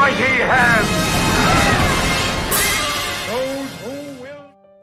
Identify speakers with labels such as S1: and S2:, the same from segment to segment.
S1: mighty hand.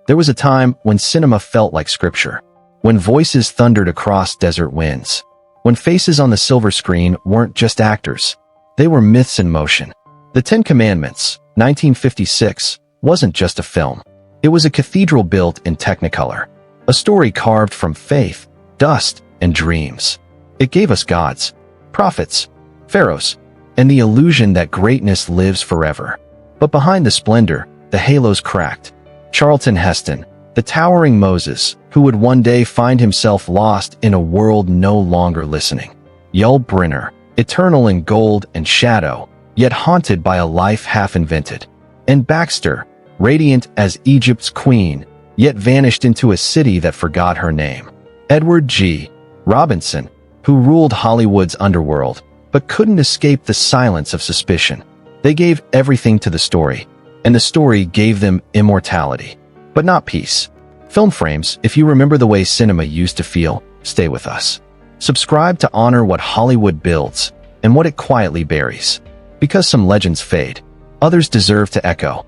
S2: There was a time when cinema felt like scripture, when voices thundered across desert winds, when faces on the silver screen weren't just actors, they were myths in motion. The Ten Commandments, 1956, wasn't just a film. It was a cathedral built in Technicolor, a story carved from faith, dust, and dreams. It gave us gods, prophets, pharaohs, and the illusion that greatness lives forever. But behind the splendor, the halos cracked. Charlton Heston, the towering Moses, who would one day find himself lost in a world no longer listening. Yul Brynner, eternal in gold and shadow, yet haunted by a life half-invented. Anne Baxter, radiant as Egypt's queen, yet vanished into a city that forgot her name. Edward G. Robinson, who ruled Hollywood's underworld, but couldn't escape the silence of suspicion. They gave everything to the story, and the story gave them immortality, but not peace. Film frames, if you remember the way cinema used to feel, stay with us. Subscribe to honor what Hollywood builds and what it quietly buries. Because some legends fade, others deserve to echo.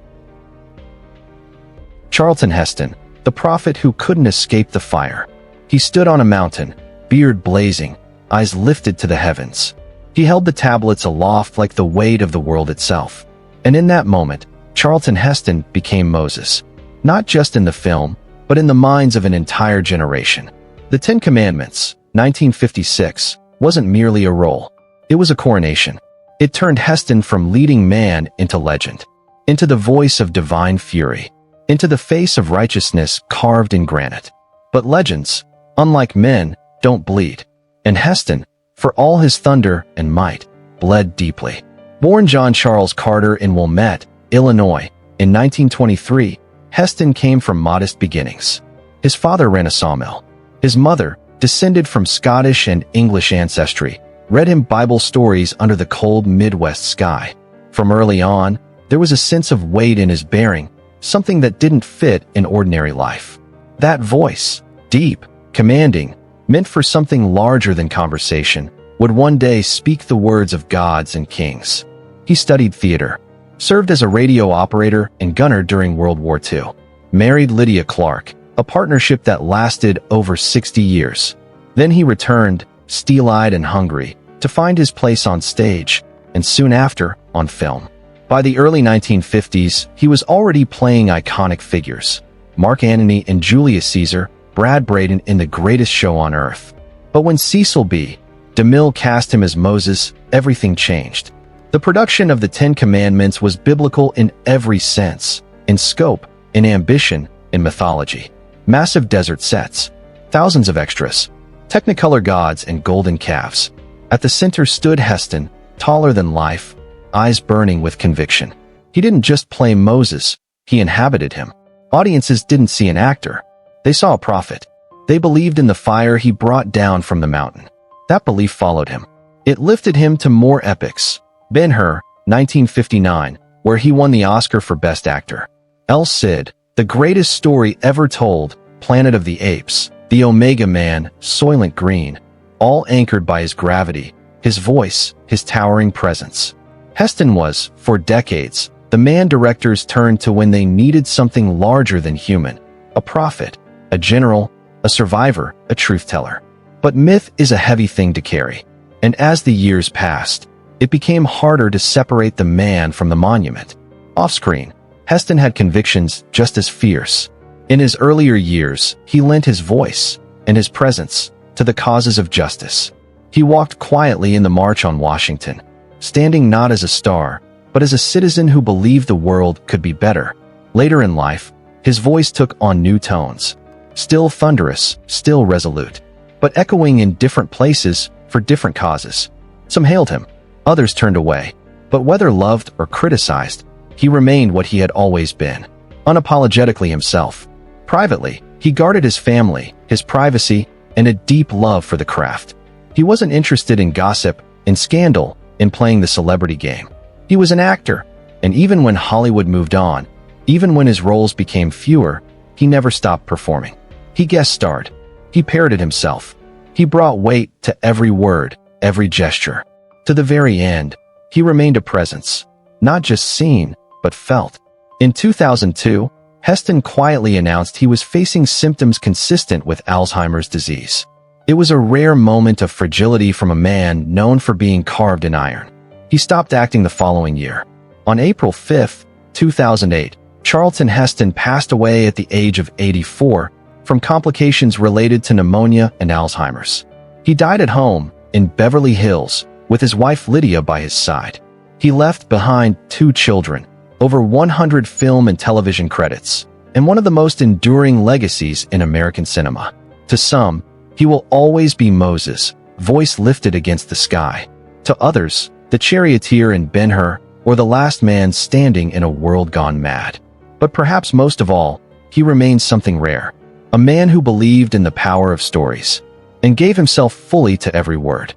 S2: Charlton Heston, the prophet who couldn't escape the fire. He stood on a mountain, beard blazing, eyes lifted to the heavens. He held the tablets aloft like the weight of the world itself. And in that moment, Charlton Heston became Moses, not just in the film, but in the minds of an entire generation. The Ten Commandments, 1956, wasn't merely a role. It was a coronation. It turned Heston from leading man into legend, into the voice of divine fury, into the face of righteousness carved in granite. But legends, unlike men, don't bleed. And Heston, for all his thunder and might, bled deeply. Born John Charles Carter in Wilmette, Illinois, in 1923, Heston came from modest beginnings. His father ran a sawmill. His mother, descended from Scottish and English ancestry, read him Bible stories under the cold Midwest sky. From early on, there was a sense of weight in his bearing, something that didn't fit in ordinary life. That voice, deep, commanding, meant for something larger than conversation, would one day speak the words of gods and kings. He studied theater, served as a radio operator and gunner during World War II, married Lydia Clark, a partnership that lasted over 60 years. Then he returned, steel-eyed and hungry, to find his place on stage, and soon after, on film. By the early 1950s, he was already playing iconic figures: Mark Antony in Julius Caesar, Brad Braden in The Greatest Show on Earth. But when Cecil B. DeMille cast him as Moses, everything changed. The production of the Ten Commandments was biblical in every sense, in scope, in ambition, in mythology. Massive desert sets, thousands of extras, Technicolor gods and golden calves. At the center stood Heston, taller than life, eyes burning with conviction. He didn't just play Moses, he inhabited him. Audiences didn't see an actor. They saw a prophet. They believed in the fire he brought down from the mountain. That belief followed him. It lifted him to more epics. Ben-Hur, 1959, where he won the Oscar for Best Actor. El Cid, the greatest story ever told, Planet of the Apes, The Omega Man, Soylent Green, all anchored by his gravity, his voice, his towering presence. Heston was, for decades, the man directors turned to when they needed something larger than human, a prophet, a general, a survivor, a truth-teller. But myth is a heavy thing to carry, and as the years passed, it became harder to separate the man from the monument. Off-screen, Heston had convictions just as fierce. In his earlier years, he lent his voice and his presence to the causes of justice. He walked quietly in the March on Washington, standing not as a star, but as a citizen who believed the world could be better. Later in life, his voice took on new tones, still thunderous, still resolute, but echoing in different places for different causes. Some hailed him, others turned away, but whether loved or criticized, he remained what he had always been, unapologetically himself. Privately, he guarded his family, his privacy, and a deep love for the craft. He wasn't interested in gossip, in scandal, in playing the celebrity game. He was an actor, and even when Hollywood moved on, even when his roles became fewer, he never stopped performing. He guest starred. He parroted himself. He brought weight to every word, every gesture. To the very end, he remained a presence, not just seen, but felt. In 2002, Heston quietly announced he was facing symptoms consistent with Alzheimer's disease. It was a rare moment of fragility from a man known for being carved in iron. He stopped acting the following year. On April 5, 2008, Charlton Heston passed away at the age of 84 from complications related to pneumonia and Alzheimer's. He died at home in Beverly Hills with his wife Lydia by his side. He left behind 2 children, over 100 film and television credits, and one of the most enduring legacies in American cinema. To some, he will always be Moses, voice lifted against the sky. To others, the charioteer in Ben-Hur, or the last man standing in a world gone mad. But perhaps most of all, he remains something rare. A man who believed in the power of stories and gave himself fully to every word.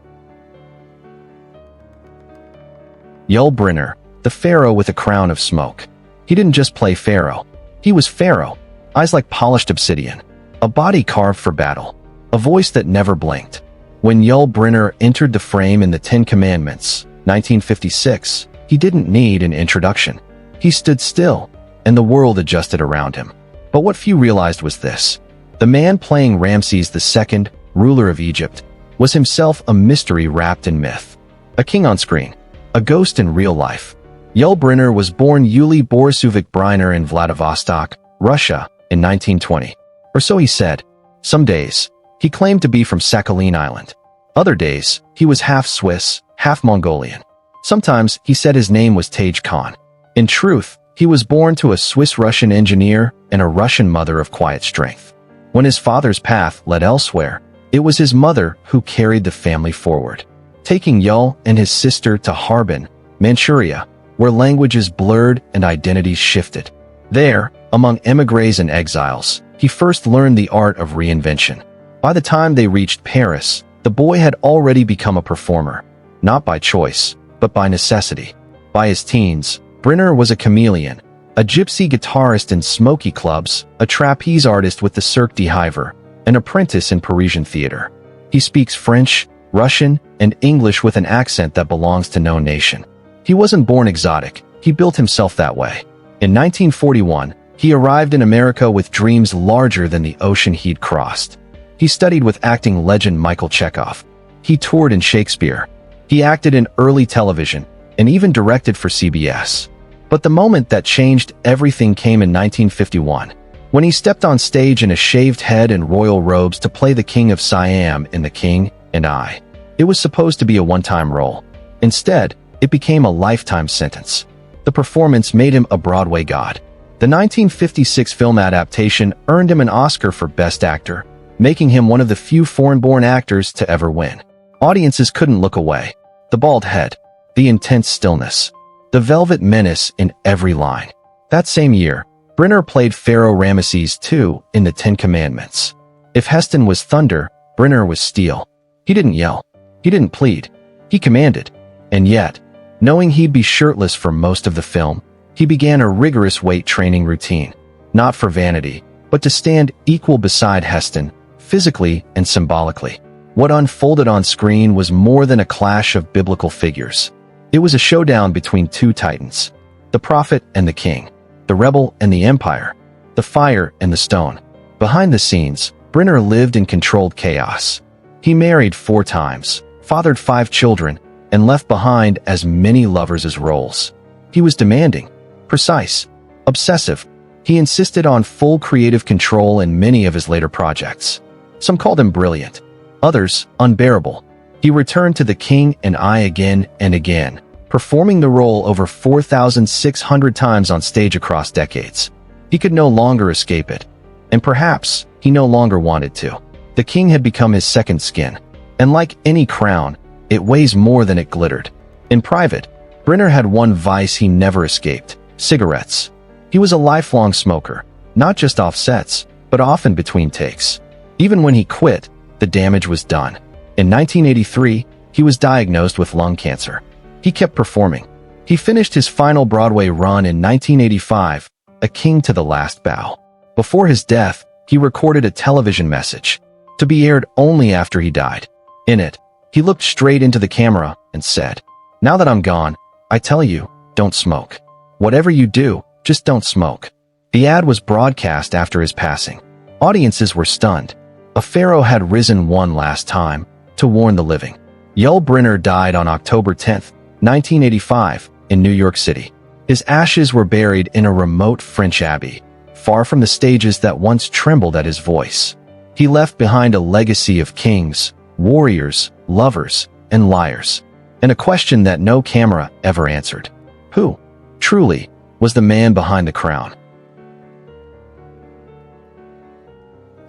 S2: Yul Brynner, the pharaoh with a crown of smoke. He didn't just play pharaoh. He was pharaoh, eyes like polished obsidian, a body carved for battle, a voice that never blinked. When Yul Brynner entered the frame in the 10 Commandments, 1956, he didn't need an introduction. He stood still, and the world adjusted around him. But what few realized was this. The man playing Ramses II, ruler of Egypt, was himself a mystery wrapped in myth. A king on screen, a ghost in real life. Yul Brynner was born Yuli Borisovich Brynner in Vladivostok, Russia, in 1920. Or so he said. Some days, he claimed to be from Sakhalin Island. Other days, he was half Swiss, half Mongolian. Sometimes he said his name was Taj Khan. In truth, he was born to a Swiss-Russian engineer and a Russian mother of quiet strength. When his father's path led elsewhere, it was his mother who carried the family forward, taking Yul and his sister to Harbin, Manchuria, where languages blurred and identities shifted. There, among émigrés and exiles, he first learned the art of reinvention. By the time they reached Paris, the boy had already become a performer, not by choice, but by necessity. By his teens, Brynner was a chameleon, a gypsy guitarist in smoky clubs, a trapeze artist with the Cirque d'Hiver, an apprentice in Parisian theater. He speaks French, Russian, and English with an accent that belongs to no nation. He wasn't born exotic, he built himself that way. In 1941, he arrived in America with dreams larger than the ocean he'd crossed. He studied with acting legend Michael Chekhov. He toured in Shakespeare. He acted in early television, and even directed for CBS. But the moment that changed everything came in 1951, when he stepped on stage in a shaved head and royal robes to play the King of Siam in The King and I. It was supposed to be a one-time role. Instead, it became a lifetime sentence. The performance made him a Broadway god. The 1956 film adaptation earned him an Oscar for Best Actor, making him one of the few foreign-born actors to ever win. Audiences couldn't look away. The bald head, the intense stillness, the velvet menace in every line. That same year, Brynner played Pharaoh Ramesses II in the 10 Commandments. If Heston was thunder, Brynner was steel. He didn't yell. He didn't plead. He commanded. And yet, knowing he'd be shirtless for most of the film, he began a rigorous weight training routine, not for vanity, but to stand equal beside Heston, physically and symbolically. What unfolded on screen was more than a clash of biblical figures. It was a showdown between two titans, the prophet and the king, the rebel and the empire, the fire and the stone. Behind the scenes, Brynner lived in controlled chaos. He married 4 times, fathered 5 children, and left behind as many lovers as roles. He was demanding, precise, obsessive. He insisted on full creative control in many of his later projects. Some called him brilliant, others unbearable. He returned to The King and I again and again, performing the role over 4,600 times on stage across decades. He could no longer escape it, and perhaps he no longer wanted to. The king had become his second skin, and like any crown, it weighs more than it glittered. In private, Brynner had one vice he never escaped: cigarettes. He was a lifelong smoker, not just off sets, but often between takes. Even when he quit, the damage was done. In 1983, he was diagnosed with lung cancer. He kept performing. He finished his final Broadway run in 1985, A King to the Last Bow. Before his death, he recorded a television message, to be aired only after he died. In it, he looked straight into the camera and said, "Now that I'm gone, I tell you, "Don't smoke. Whatever you do, just don't smoke." The ad was broadcast after his passing. Audiences were stunned. A pharaoh had risen one last time to warn the living. Yul Brynner died on October 10, 1985, in New York City. His ashes were buried in a remote French abbey, far from the stages that once trembled at his voice. He left behind a legacy of kings, warriors, lovers, and liars, and a question that no camera ever answered. Who, truly, was the man behind the crown?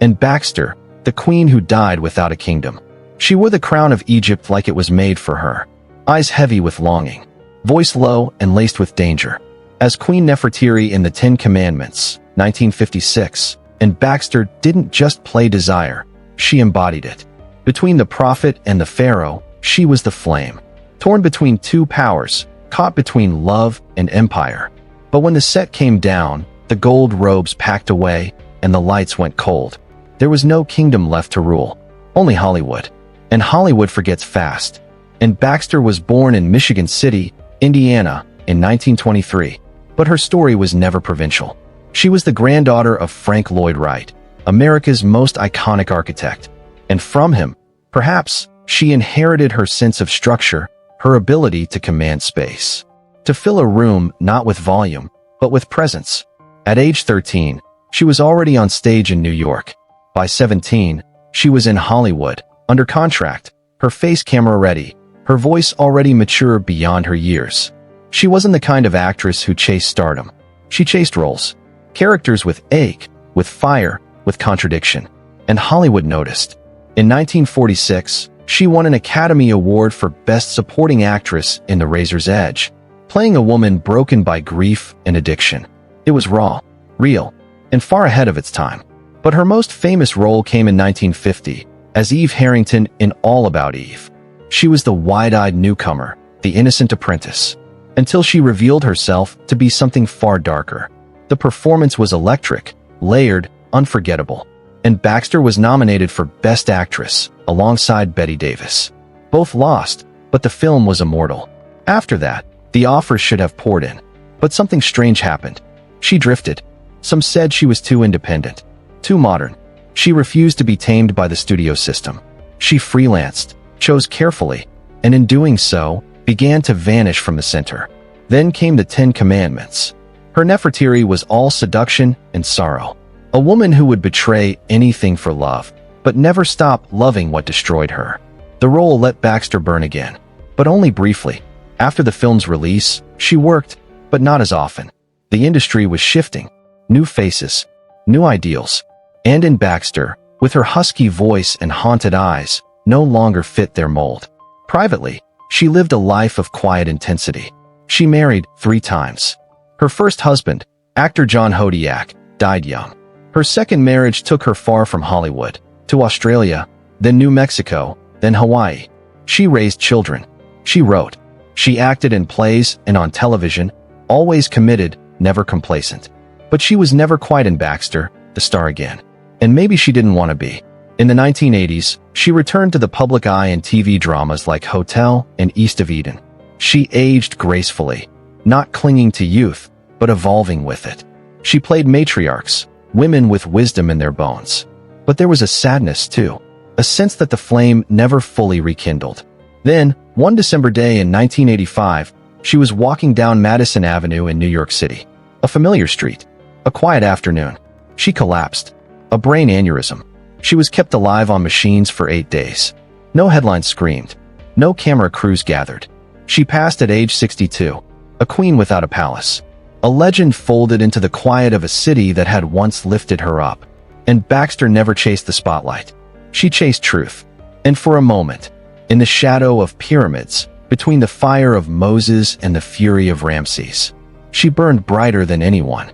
S2: Anne Baxter, the queen who died without a kingdom. She wore the crown of Egypt like it was made for her, eyes heavy with longing, voice low and laced with danger. As Queen Nefertiti in the Ten Commandments, 1956, Anne Baxter didn't just play desire, she embodied it. Between the prophet and the pharaoh, she was the flame. Torn between two powers, caught between love and empire. But when the set came down, the gold robes packed away, and the lights went cold. There was no kingdom left to rule, only Hollywood. And Hollywood forgets fast. Anne Baxter was born in Michigan City, Indiana, in 1923, but her story was never provincial. She was the granddaughter of Frank Lloyd Wright, America's most iconic architect. And from him, perhaps, she inherited her sense of structure, her ability to command space. To fill a room not with volume, but with presence. At age 13, she was already on stage in New York. By 17, she was in Hollywood, under contract, her face camera ready, her voice already mature beyond her years. She wasn't the kind of actress who chased stardom. She chased roles. Characters with ache, with fire, with contradiction. And Hollywood noticed. In 1946, she won an Academy Award for Best Supporting Actress in The Razor's Edge, playing a woman broken by grief and addiction. It was raw, real, and far ahead of its time. But her most famous role came in 1950, as Eve Harrington in All About Eve. She was the wide-eyed newcomer, the innocent apprentice, until she revealed herself to be something far darker. The performance was electric, layered, unforgettable. And Baxter was nominated for Best Actress, alongside Bette Davis. Both lost, but the film was immortal. After that, the offers should have poured in. But something strange happened. She drifted. Some said she was too independent, too modern. She refused to be tamed by the studio system. She freelanced, chose carefully, and in doing so, began to vanish from the center. Then came the Ten Commandments. Her Nefertiti was all seduction and sorrow. A woman who would betray anything for love, but never stop loving what destroyed her. The role let Baxter burn again, but only briefly. After the film's release, she worked, but not as often. The industry was shifting. New faces, new ideals. And Anne Baxter, with her husky voice and haunted eyes, no longer fit their mold. Privately, she lived a life of quiet intensity. She married 3 times. Her first husband, actor John Hodiak, died young. Her second marriage took her far from Hollywood, to Australia, then New Mexico, then Hawaii. She raised children. She wrote. She acted in plays and on television, always committed, never complacent. But she was never quite Anne Baxter, the star again. And maybe she didn't want to be. In the 1980s, she returned to the public eye in TV dramas like Hotel and East of Eden. She aged gracefully, not clinging to youth, but evolving with it. She played matriarchs, women with wisdom in their bones. But there was a sadness too, a sense that the flame never fully rekindled. Then, one December day in 1985, she was walking down Madison Avenue in New York City. A familiar street. A quiet afternoon. She collapsed. A brain aneurysm. She was kept alive on machines for 8 days. No headlines screamed. No camera crews gathered. She passed at age 62. A queen without a palace. A legend folded into the quiet of a city that had once lifted her up. And Baxter never chased the spotlight. She chased truth. And for a moment, in the shadow of pyramids, between the fire of Moses and the fury of Ramses, she burned brighter than anyone.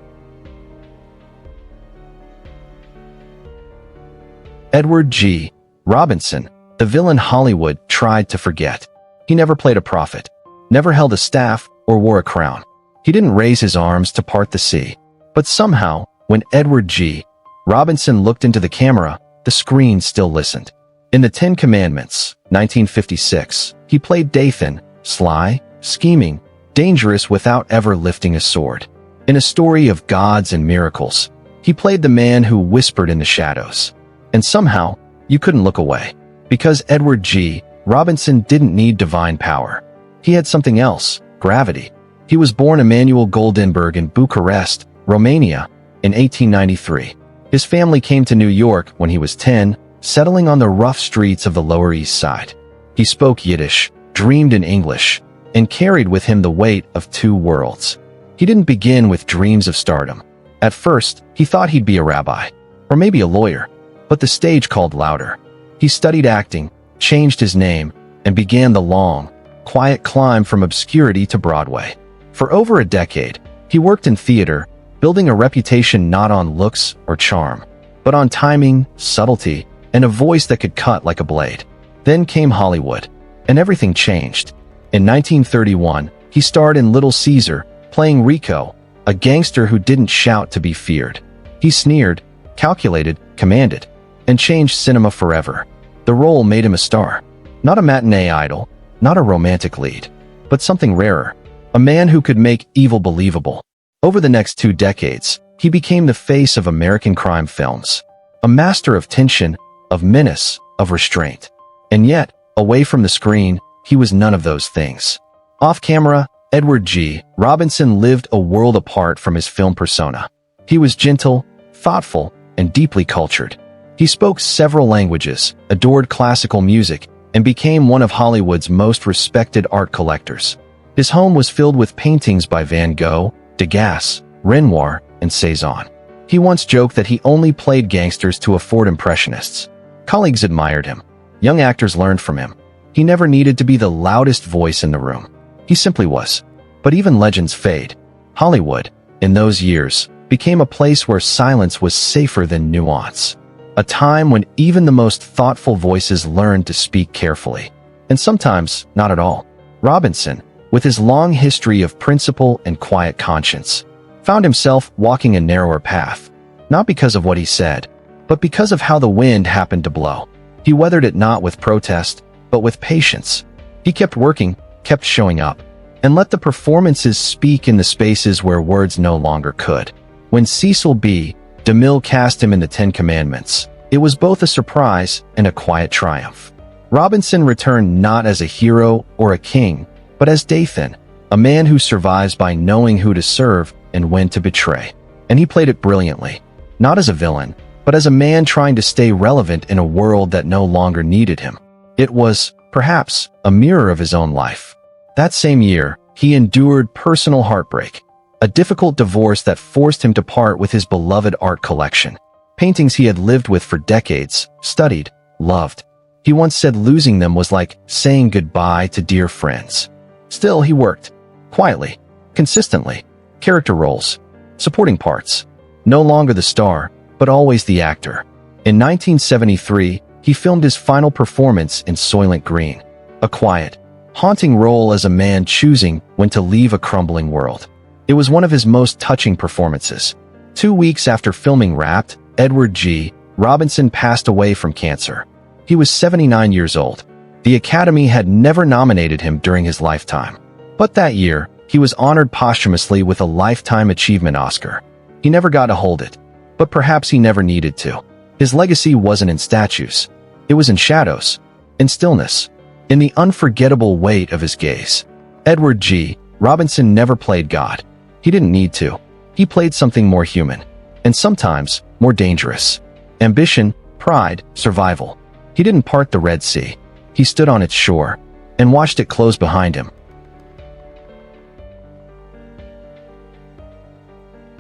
S2: Edward G. Robinson, the villain Hollywood tried to forget. He never played a prophet, never held a staff or wore a crown. He didn't raise his arms to part the sea. But somehow, when Edward G. Robinson looked into the camera, the screen still listened. In the Ten Commandments, 1956, he played Dathan, sly, scheming, dangerous without ever lifting a sword. In a story of gods and miracles, he played the man who whispered in the shadows. And somehow, you couldn't look away. Because Edward G. Robinson didn't need divine power. He had something else, gravity. He was born Emanuel Goldenberg in Bucharest, Romania, in 1893. His family came to New York when he was 10, settling on the rough streets of the Lower East Side. He spoke Yiddish, dreamed in English, and carried with him the weight of two worlds. He didn't begin with dreams of stardom. At first, he thought he'd be a rabbi, or maybe a lawyer, but the stage called louder. He studied acting, changed his name, and began the long, quiet climb from obscurity to Broadway. For over a decade, he worked in theater, building a reputation not on looks or charm, but on timing, subtlety, and a voice that could cut like a blade. Then came Hollywood, and everything changed. In 1931, he starred in Little Caesar, playing Rico, a gangster who didn't shout to be feared. He sneered, calculated, commanded, and changed cinema forever. The role made him a star. Not a matinee idol, not a romantic lead, but something rarer. A man who could make evil believable. Over the next 2 decades, he became the face of American crime films. A master of tension, of menace, of restraint. And yet, away from the screen, he was none of those things. Off camera, Edward G. Robinson lived a world apart from his film persona. He was gentle, thoughtful, and deeply cultured. He spoke several languages, adored classical music, and became one of Hollywood's most respected art collectors. His home was filled with paintings by Van Gogh, Degas, Renoir, and Cezanne. He once joked that he only played gangsters to afford impressionists. Colleagues admired him. Young actors learned from him. He never needed to be the loudest voice in the room. He simply was. But even legends fade. Hollywood, in those years, became a place where silence was safer than nuance. A time when even the most thoughtful voices learned to speak carefully. And sometimes, not at all. Robinson, with his long history of principle and quiet conscience, found himself walking a narrower path. Not because of what he said, but because of how the wind happened to blow. He weathered it not with protest, but with patience. He kept working, kept showing up, and let the performances speak in the spaces where words no longer could. When Cecil B. DeMille cast him in the 10 Commandments, it was both a surprise and a quiet triumph. Robinson returned not as a hero or a king, but as Dathan, a man who survives by knowing who to serve and when to betray. And he played it brilliantly, not as a villain, but as a man trying to stay relevant in a world that no longer needed him. It was, perhaps, a mirror of his own life. That same year, he endured personal heartbreak, a difficult divorce that forced him to part with his beloved art collection. Paintings he had lived with for decades, studied, loved. He once said losing them was like saying goodbye to dear friends. Still, he worked. Quietly. Consistently. Character roles. Supporting parts. No longer the star, but always the actor. In 1973, he filmed his final performance in Soylent Green. A quiet, haunting role as a man choosing when to leave a crumbling world. It was one of his most touching performances. 2 weeks after filming Wrapped, Edward G. Robinson passed away from cancer. He was 79 years old. The Academy had never nominated him during his lifetime. But that year, he was honored posthumously with a Lifetime Achievement Oscar. He never got to hold it, but perhaps he never needed to. His legacy wasn't in statues. It was in shadows, in stillness, in the unforgettable weight of his gaze. Edward G. Robinson never played God. He didn't need to. He played something more human, and sometimes more dangerous. Ambition, pride, survival. He didn't part the Red Sea. He stood on its shore and watched it close behind him.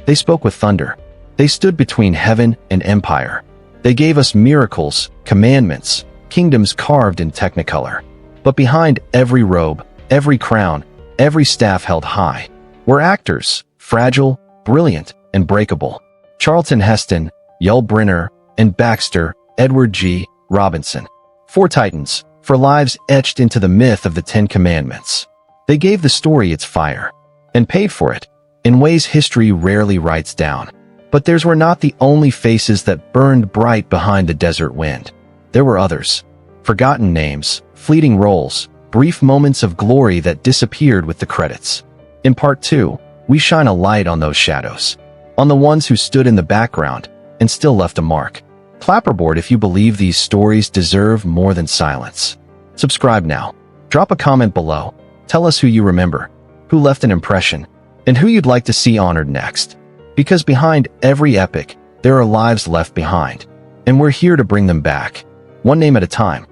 S2: They spoke with thunder. They stood between heaven and empire. They gave us miracles, commandments, kingdoms carved in technicolor. But behind every robe, every crown, every staff held high, were actors, fragile, brilliant, and breakable. Charlton Heston, Yul Brynner, Anne Baxter, Edward G. Robinson. 4 titans, for lives etched into the myth of the 10 Commandments. They gave the story its fire, and paid for it, in ways history rarely writes down. But theirs were not the only faces that burned bright behind the desert wind. There were others. Forgotten names, fleeting roles, brief moments of glory that disappeared with the credits. In part 2, we shine a light on those shadows, on the ones who stood in the background and still left a mark. Clapperboard if you believe these stories deserve more than silence. Subscribe now. Drop a comment below. Tell us who you remember, who left an impression, and who you'd like to see honored next. Because behind every epic, there are lives left behind, and we're here to bring them back, one name at a time.